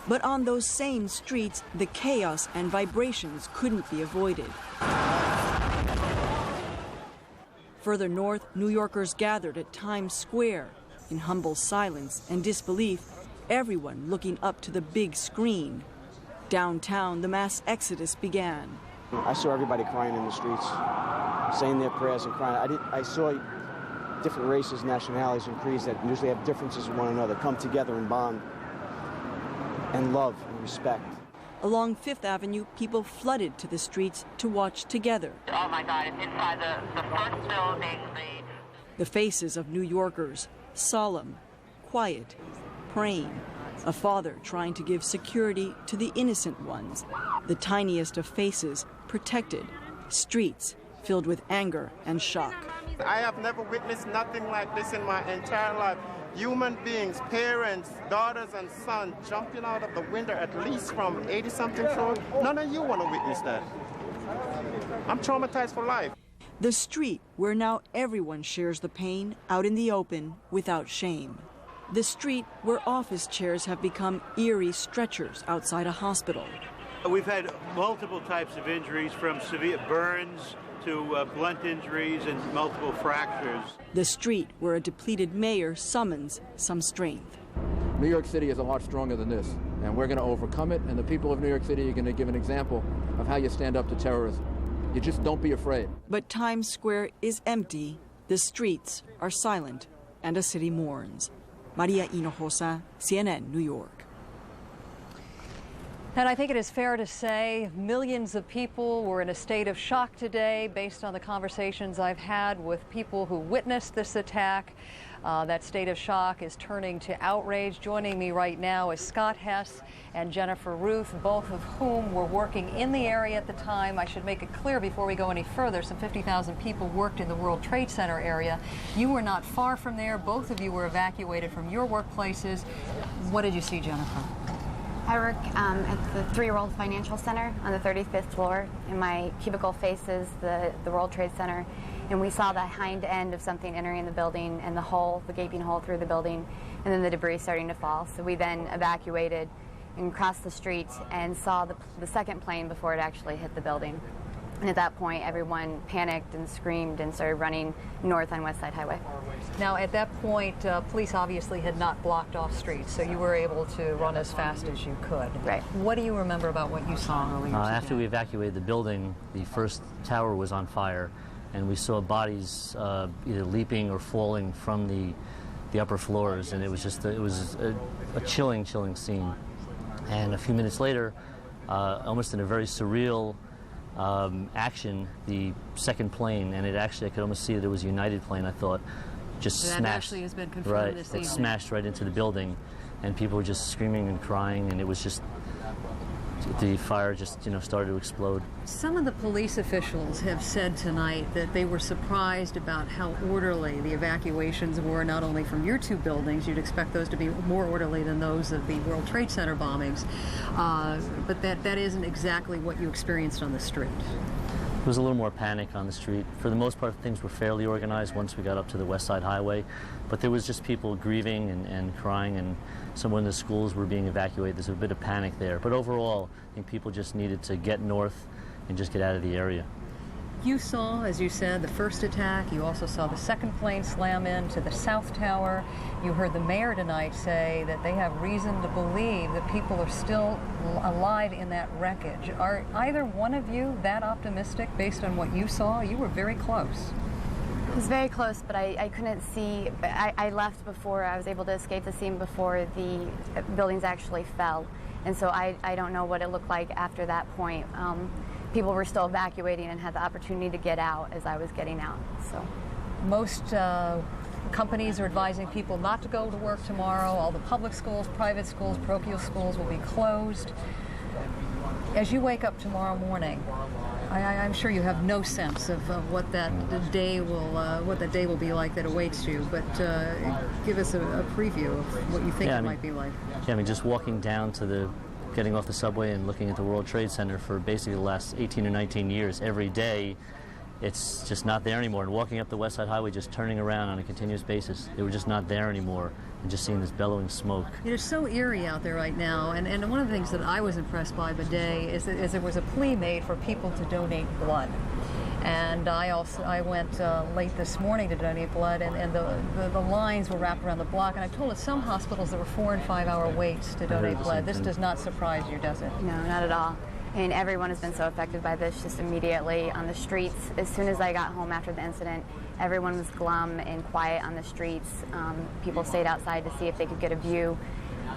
But on those same streets, the chaos and vibrations couldn't be avoided. Further north, New Yorkers gathered at Times Square. In humble silence and disbelief, everyone looking up to the big screen. Downtown, the mass exodus began. I saw everybody crying in the streets, saying their prayers and crying. I saw different races, nationalities, and creeds that usually have differences with one another come together and bond and love and respect. Along Fifth Avenue, people flooded to the streets to watch together. Oh my God, it's inside the first building. The faces of New Yorkers, solemn, quiet, praying. A father trying to give security to the innocent ones. The tiniest of faces, protected. Streets filled with anger and shock. I have never witnessed nothing like this in my entire life. Human beings, parents, daughters and sons jumping out of the window at least from 80-something floor. None of you want to witness that. I'm traumatized for life. The street where now everyone shares the pain out in the open without shame. The street where office chairs have become eerie stretchers outside a hospital. We've had multiple types of injuries, from severe burns to blunt injuries and multiple fractures. The street where a depleted mayor summons some strength. New York City is a lot stronger than this, and we're going to overcome it, and the people of New York City are going to give an example of how you stand up to terrorism. You just don't be afraid. But Times Square is empty, the streets are silent, and a city mourns. Maria Hinojosa, CNN, New York. And I think it is fair to say millions of people were in a state of shock today based on the conversations I've had with people who witnessed this attack. That state of shock is turning to outrage. Joining me right now is Scott Hess and Jennifer Ruth, both of whom were working in the area at the time. I should make it clear before we go any further, some 50,000 people worked in the World Trade Center area. You were not far from there. Both of you were evacuated from your workplaces. What did you see, Jennifer? I work at the Three World Financial Center on the 35th floor, and my cubicle faces the World Trade Center. And we saw the hind end of something entering the building and the hole, the gaping hole through the building, and then the debris starting to fall. So we then evacuated and crossed the street and saw the second plane before it actually hit the building. And at that point, everyone panicked and screamed and started running north on West Side Highway. Now, at that point, police obviously had not blocked off streets, so you were able to run as fast as you could. Right. What do you remember about what you saw earlier today? After we evacuated the building, the first tower was on fire, and we saw bodies either leaping or falling from the upper floors, and it was just a chilling scene. And a few minutes later, almost in a very surreal action, the second plane, and I could almost see that it was a United plane, I thought, just that smashed. Actually has been confirmed right, this it evening. smashed right into the building, and people were just screaming and crying, and it was just, the fire just, started to explode. Some of the police officials have said tonight that they were surprised about how orderly the evacuations were, not only from your two buildings. You'd expect those to be more orderly than those of the World Trade Center bombings, but that isn't exactly what you experienced on the street. There was a little more panic on the street. For the most part, things were fairly organized once we got up to the West Side Highway, but there was just people grieving and crying, and some of the schools were being evacuated. There's a bit of panic there, but overall, I think people just needed to get north and just get out of the area. You saw, as you said, the first attack. You also saw the second plane slam into the South Tower. You heard the mayor tonight say that they have reason to believe that people are still alive in that wreckage. Are either one of you that optimistic based on what you saw? You were very close. It was very close, but I couldn't see. I left before I was able to escape the scene before the buildings actually fell. And so I don't know what it looked like after that point. People were still evacuating and had the opportunity to get out as I was getting out. So, most companies are advising people not to go to work tomorrow. All the public schools, private schools, parochial schools will be closed. As you wake up tomorrow morning, I'm sure you have no sense of what that day will be like that awaits you. But give us a preview of what you think it might be like. Yeah, just walking down to getting off the subway and looking at the World Trade Center for basically the last 18 or 19 years, every day, it's just not there anymore. And walking up the West Side Highway, just turning around on a continuous basis, they were just not there anymore, and just seeing this bellowing smoke. It is so eerie out there right now, and one of the things that I was impressed by today is that there was a plea made for people to donate blood. And I went late this morning to donate blood, and the lines were wrapped around the block. And I told at some hospitals there were 4- and 5-hour waits to donate blood. This does not surprise you, does it? No, not at all. And everyone has been so affected by this just immediately on the streets. As soon as I got home after the incident, everyone was glum and quiet on the streets. People stayed outside to see if they could get a view,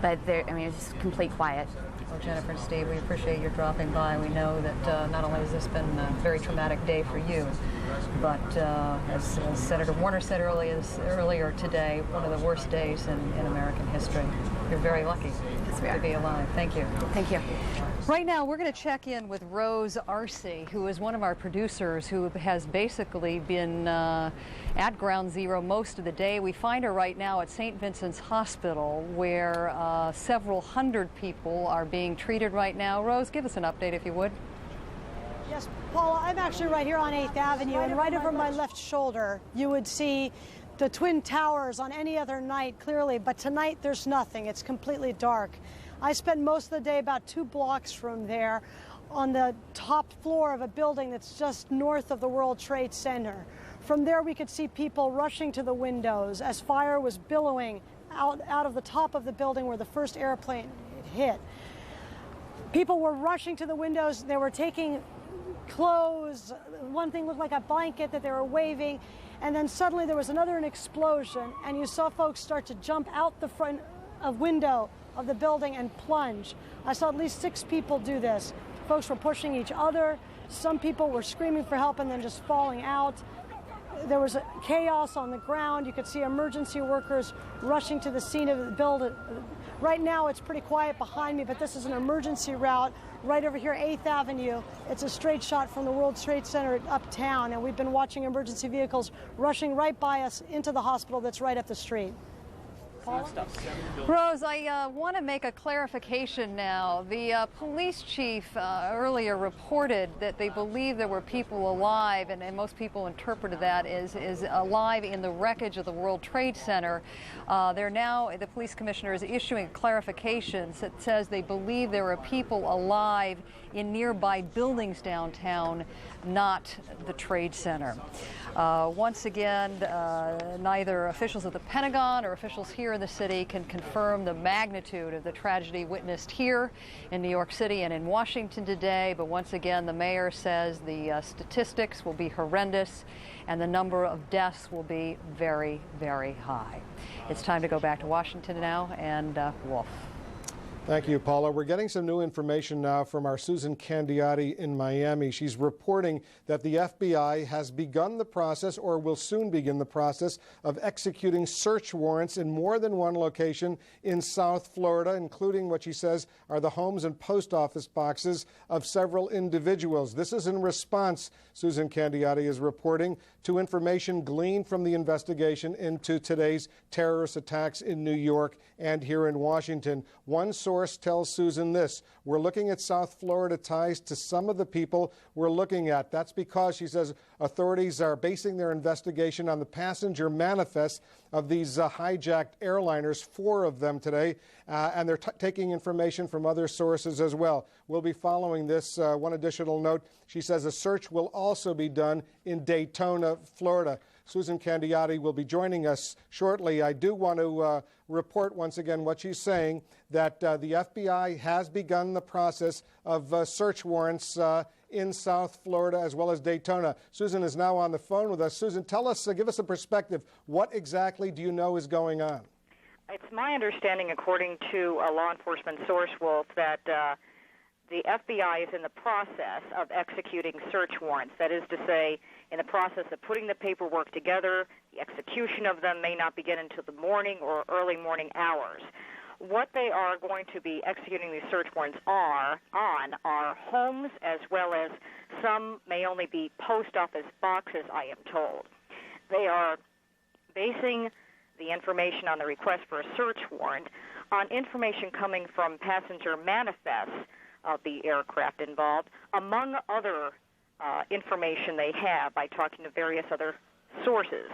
but it was just complete quiet. Well, Jennifer and Steve, we appreciate your dropping by. We know that not only has this been a very traumatic day for you, but as Senator Warner said earlier today, one of the worst days in American history. You're very lucky to be alive. Thank you. Thank you. Right now, we're going to check in with Rose Arce, who is one of our producers who has basically been at Ground Zero most of the day. We find her right now at St. Vincent's Hospital, where several hundred people are being treated right now. Rose, give us an update if you would. Yes, Paula, I'm actually right here on 8th Avenue, and right over my left shoulder, you would see the Twin Towers on any other night clearly, but tonight there's nothing. It's completely dark. I spent most of the day about 2 blocks from there on the top floor of a building that's just north of the World Trade Center. From there we could see people rushing to the windows as fire was billowing out of the top of the building where the first airplane hit. People were rushing to the windows. They were taking clothes. One thing looked like a blanket that they were waving. And then suddenly there was an explosion, and you saw folks start to jump out the front window of the building and plunge. I saw at least 6 people do this. Folks were pushing each other. Some people were screaming for help and then just falling out. There was chaos on the ground. You could see emergency workers rushing to the scene of the building. Right now it's pretty quiet behind me, but this is an emergency route right over here, 8th Avenue. It's a straight shot from the World Trade Center uptown, and we've been watching emergency vehicles rushing right by us into the hospital that's right up the street. Rose, I want to make a clarification now. The police chief earlier reported that they believe there were people alive, and most people interpreted that as alive in the wreckage of the World Trade Center. The police commissioner is issuing clarifications that says they believe there are people alive in nearby buildings downtown, not the Trade Center. Once again, neither officials at the Pentagon or officials here in the city can confirm the magnitude of the tragedy witnessed here in New York City and in Washington today, but once again the mayor says the statistics will be horrendous and the number of deaths will be very, very high. It's time to go back to Washington now, and Wolf. Thank you, Paula. We're getting some new information now from our Susan Candiotti in Miami. She's reporting that the FBI has begun the process, or will soon begin the process, of executing search warrants in more than one location in South Florida, including what she says are the homes and post office boxes of several individuals. This is in response, Susan Candiotti is reporting, to information gleaned from the investigation into today's terrorist attacks in New York and here in Washington. One source tells Susan this: we're looking at South Florida ties to some of the people we're looking at. That's because, she says, authorities are basing their investigation on the passenger manifests of these hijacked airliners, 4 of them today, and they're taking information from other sources as well. We'll be following this. One additional note, she says a search will also be done in Daytona, Florida. Susan Candiotti will be joining us shortly. I do want to report once again what she's saying, that the FBI has begun the process of search warrants in South Florida as well as Daytona. Susan is now on the phone with us. Susan, tell us, give us a perspective. What exactly do you know is going on? It's my understanding, according to a law enforcement source, Wolf, that the FBI is in the process of executing search warrants. That is to say, in the process of putting the paperwork together. The execution of them may not begin until the morning or early morning hours. What they are going to be executing these search warrants are homes, as well as some may only be post office boxes, I am told. They are basing the information on the request for a search warrant on information coming from passenger manifests of the aircraft involved, among other information they have by talking to various other sources.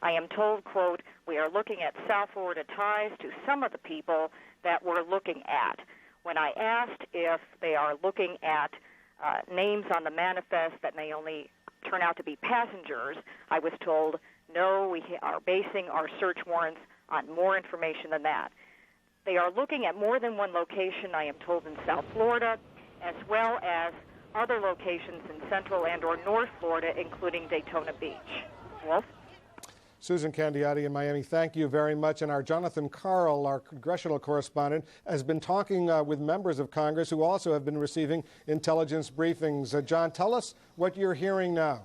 I am told, quote, we are looking at South Florida ties to some of the people that we're looking at. When I asked if they are looking at names on the manifest that may only turn out to be passengers, I was told, no, we are basing our search warrants on more information than that. They are looking at more than one location, I am told, in South Florida, as well as other locations in Central and or North Florida, including Daytona Beach. Wolf? Susan Candiotti in Miami, thank you very much. And our Jonathan Karl, our congressional correspondent, has been talking with members of Congress who also have been receiving intelligence briefings. John, tell us what you're hearing now.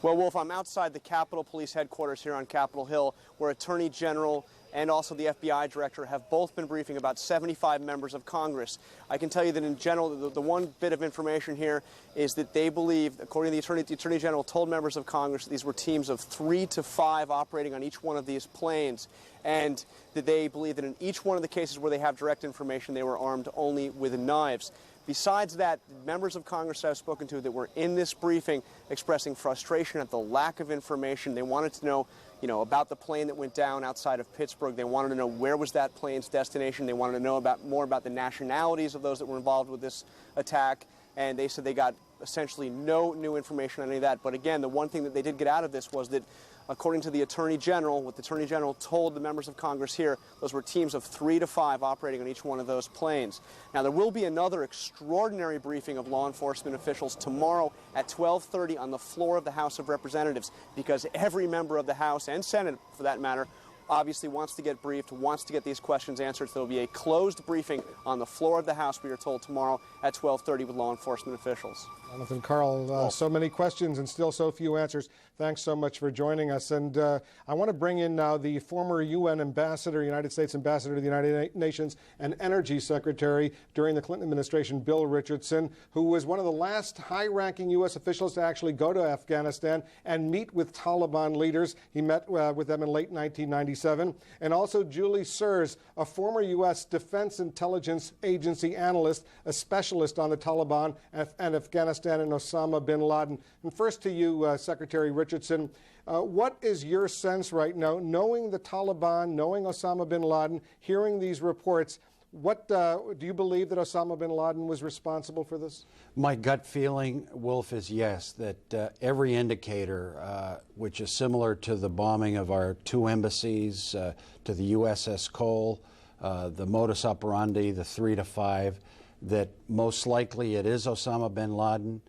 Well, Wolf, I'm outside the Capitol Police headquarters here on Capitol Hill, where Attorney General and also the FBI director have both been briefing about 75 members of Congress. I can tell you that in general, the one bit of information here is that they believe, according to the Attorney General told members of Congress that these were teams of 3 to 5 operating on each one of these planes, and that they believe that in each one of the cases where they have direct information, they were armed only with knives. Besides that, members of Congress I've spoken to that were in this briefing expressing frustration at the lack of information. They wanted to know, about the plane that went down outside of Pittsburgh. They wanted to know where was that plane's destination. They wanted to know more about the nationalities of those that were involved with this attack. And they said they got essentially no new information on any of that. But again, the one thing that they did get out of this was that, according to the Attorney General, what the Attorney General told the members of Congress here, those were teams of 3 to 5 operating on each one of those planes. Now, there will be another extraordinary briefing of law enforcement officials tomorrow at 12:30 on the floor of the House of Representatives, because every member of the House and Senate, for that matter, obviously wants to get briefed, wants to get these questions answered. So there will be a closed briefing on the floor of the House, we are told, tomorrow at 12:30 with law enforcement officials. Jonathan Karl, so many questions and still so few answers. Thanks so much for joining us. And I want to bring in now the former UN ambassador, United States ambassador to the United Nations and Energy Secretary during the Clinton administration, Bill Richardson, who was one of the last high-ranking U.S. officials to actually go to Afghanistan and meet with Taliban leaders. He met with them in late 1997. And also Julie Surs, a former U.S. Defense Intelligence Agency analyst, a specialist on the Taliban and Afghanistan and Osama bin Laden. And first to you, Secretary Richardson, what is your sense right now, knowing the Taliban, knowing Osama bin Laden, hearing these reports, what do you believe that Osama bin Laden was responsible for this? My gut feeling, Wolf, is yes, that every indicator, which is similar to the bombing of our 2 embassies, to the USS Cole, the modus operandi, the 3 to 5, that most likely it is Osama bin Laden.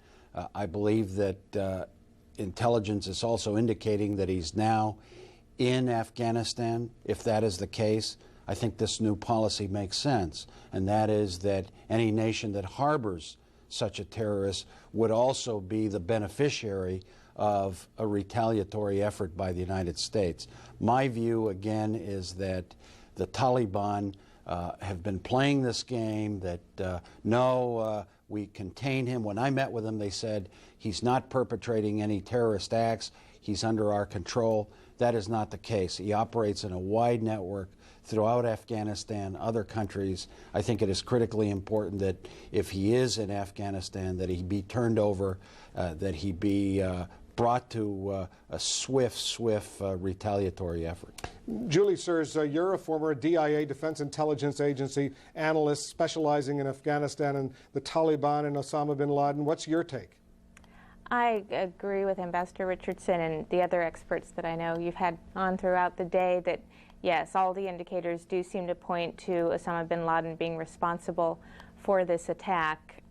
I believe that intelligence is also indicating that he's now in Afghanistan. If that is the case, I think this new policy makes sense, and that is that any nation that harbors such a terrorist would also be the beneficiary of a retaliatory effort by the United States. My view, again, is that the Taliban have been playing this game, that we contain him. When I met with him, they said he's not perpetrating any terrorist acts, he's under our control. That is not the case. He operates in a wide network throughout Afghanistan, other countries. I think it is critically important that if he is in Afghanistan, that he be turned over, that he be brought to a swift retaliatory effort. Julie Surs, you're a former DIA, Defense Intelligence Agency analyst specializing in Afghanistan and the Taliban and Osama bin Laden. What's your take? I agree with Ambassador Richardson and the other experts that I know you've had on throughout the day that, yes, all the indicators do seem to point to Osama bin Laden being responsible for this attack.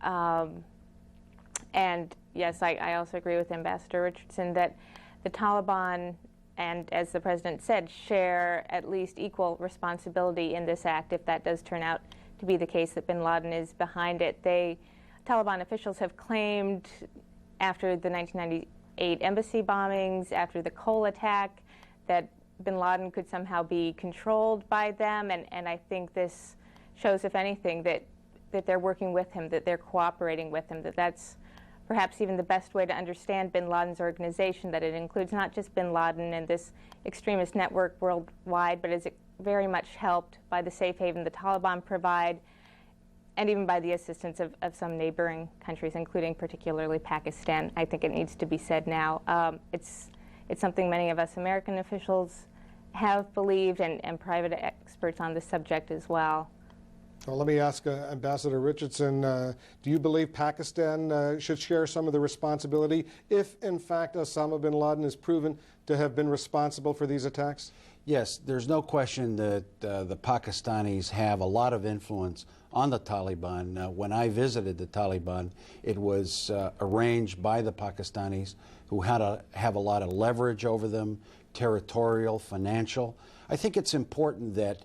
And yes, I also agree with Ambassador Richardson that the Taliban and, as the President said, share at least equal responsibility in this act if that does turn out to be the case that bin Laden is behind it. Taliban officials have claimed after the 1998 embassy bombings, after the Cole attack, that bin Laden could somehow be controlled by them, and I think this shows, if anything, that they're working with him, that they're cooperating with him, that's perhaps even the best way to understand bin Laden's organization, that it includes not just bin Laden and this extremist network worldwide, but is very much helped by the safe haven the Taliban provide, and even by the assistance of some neighboring countries, including particularly Pakistan. I think it needs to be said now. It's something many of us American officials have believed, and private experts on the subject as well. Well, let me ask Ambassador Richardson, do you believe Pakistan should share some of the responsibility if, in fact, Osama bin Laden is proven to have been responsible for these attacks? Yes, there's no question that the Pakistanis have a lot of influence on the Taliban. When I visited the Taliban, it was arranged by the Pakistanis, who had to have a lot of leverage over them, territorial, financial. I think it's important that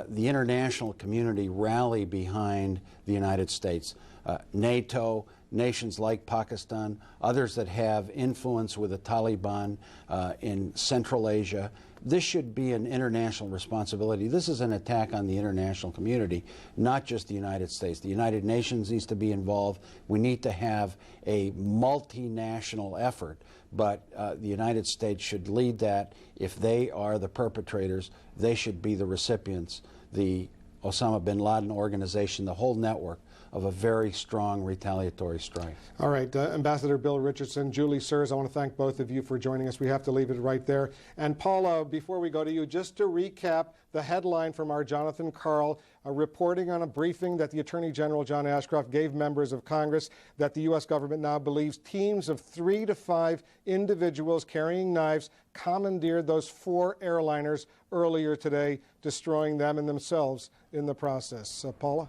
the international community rally behind the United States. NATO, nations like Pakistan, others that have influence with the Taliban in Central Asia. This should be an international responsibility. This is an attack on the international community, not just the United States. The United Nations needs to be involved. We need to have a multinational effort, but the United States should lead that. If they are the perpetrators, they should be the recipients. The Osama bin Laden organization, the whole network of a very strong retaliatory strike. All right, Ambassador Bill Richardson, Julie Serz, I want to thank both of you for joining us. We have to leave it right there. And Paula, before we go to you, just to recap the headline from our Jonathan Karl, reporting on a briefing that the Attorney General John Ashcroft gave members of Congress, that the U.S. government now believes teams of 3 to 5 individuals carrying knives commandeered those 4 airliners earlier today, destroying them and themselves in the process. Paula?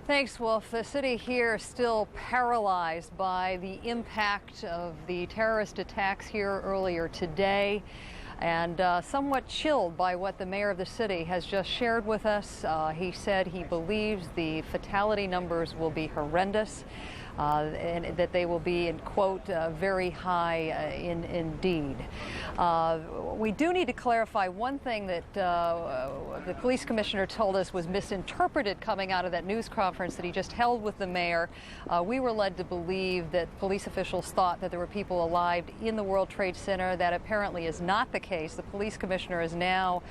Thanks, Wolf. The city here is still paralyzed by the impact of the terrorist attacks here earlier today, and somewhat chilled by what the mayor of the city has just shared with us. He said he believes the fatality numbers will be horrendous, and that they will be, in quote, very high indeed. We do need to clarify one thing that the police commissioner told us was misinterpreted coming out of that news conference that he just held with the mayor. We were led to believe that police officials thought that there were people alive in the World Trade Center. That apparently is not the case. The police commissioner is now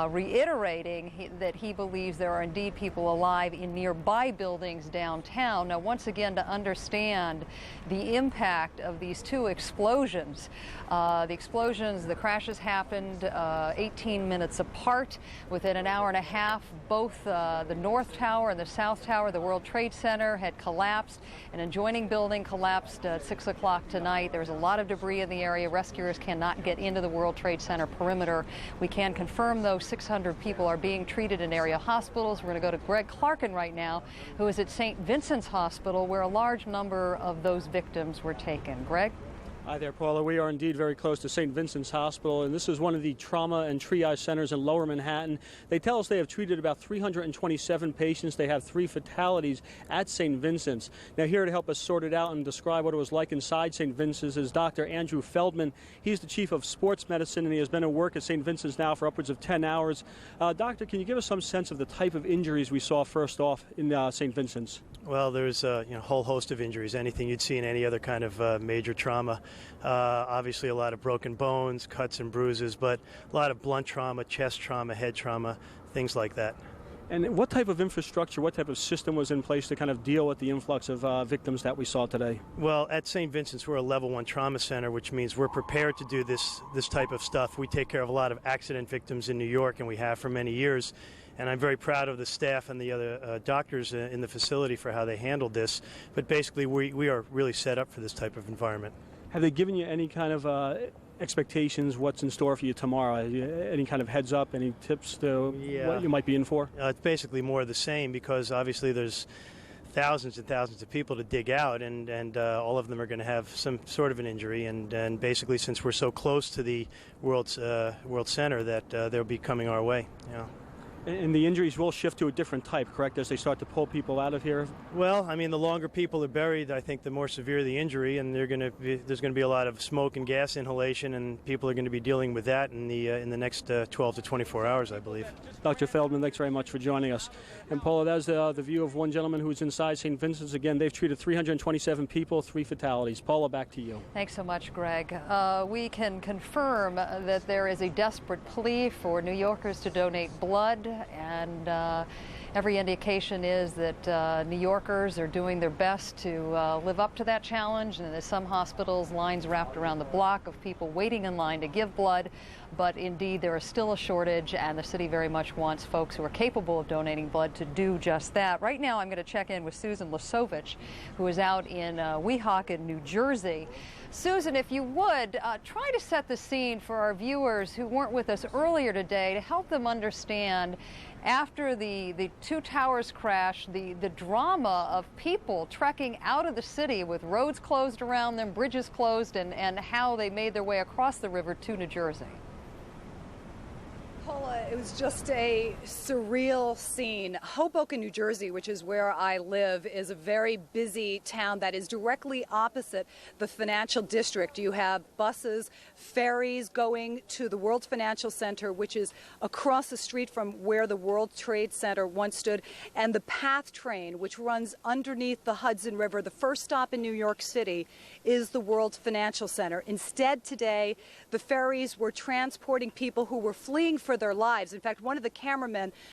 reiterating that he believes there are indeed people alive in nearby buildings downtown. Now, once again, to understand the impact of these 2 explosions. The crashes happened 18 minutes apart. Within an hour and a half, both the North Tower and the South Tower, the World Trade Center, had collapsed. An adjoining building collapsed at 6 o'clock tonight. There's a lot of debris in the area. Rescuers cannot get into the World Trade Center perimeter. We can confirm, though, 600 people are being treated in area hospitals. We're going to go to Greg Clarkin right now, who is at St. Vincent's Hospital, where a large number of those victims were taken. Greg? Hi there, Paula. We are indeed very close to St. Vincent's Hospital, and this is one of the trauma and triage centers in Lower Manhattan. They tell us they have treated about 327 patients. They have 3 fatalities at St. Vincent's. Now, here to help us sort it out and describe what it was like inside St. Vincent's is Dr. Andrew Feldman. He's the chief of sports medicine, and he has been at work at St. Vincent's now for upwards of 10 hours. Doctor, can you give us some sense of the type of injuries we saw first off in St. Vincent's? Well, there's a whole host of injuries, anything you'd see in any other kind of major trauma. Obviously a lot of broken bones, cuts and bruises, but a lot of blunt trauma, chest trauma, head trauma, things like that. And what type of infrastructure, what type of system was in place to kind of deal with the influx of victims that we saw today? Well, at St. Vincent's, we're a level 1 trauma center, which means we're prepared to do this type of stuff. We take care of a lot of accident victims in New York, and we have for many years. And I'm very proud of the staff and the other doctors in the facility for how they handled this. But basically, we are really set up for this type of environment. Have they given you any kind of expectations, what's in store for you tomorrow? Any kind of heads up, any tips to what you might be in for? It's basically more of the same, because obviously there's thousands and thousands of people to dig out, and all of them are going to have some sort of an injury. And basically, since we're so close to the World Center, that they'll be coming our way. Yeah. And the injuries will shift to a different type, correct, as they start to pull people out of here? Well, I mean, the longer people are buried, I think the more severe the injury, and there's going to be a lot of smoke and gas inhalation, and people are going to be dealing with that in the next 12 to 24 hours, I believe. Dr. Feldman, thanks very much for joining us. And Paula, that was the view of one gentleman who's inside St. Vincent's. Again, they've treated 327 people, 3 fatalities. Paula, back to you. Thanks so much, Greg. We can confirm that there is a desperate plea for New Yorkers to donate blood, and every indication is that New Yorkers are doing their best to live up to that challenge. And there's some hospitals, lines wrapped around the block of people waiting in line to give blood. but indeed there is still a shortage, and the city very much wants folks who are capable of donating blood to do just that. Right now I'm going to check in with Susan Lasovich, who is out in Weehawken, New Jersey. Susan, if you would, try to set the scene for our viewers who weren't with us earlier today to help them understand, after the two towers crash, the drama of people trekking out of the city with roads closed around them, bridges closed, and how they made their way across the river to New Jersey. Paula, it was just a surreal scene. Hoboken, New Jersey, which is where I live, is a very busy town that is directly opposite the financial district. You have buses, ferries going to the World Financial Center, which is across the street from where the World Trade Center once stood, and the PATH train, which runs underneath the Hudson River. The first stop in New York City is the World Financial Center. Instead, today, the ferries were transporting people who were fleeing for their lives. In fact, one of the cameramen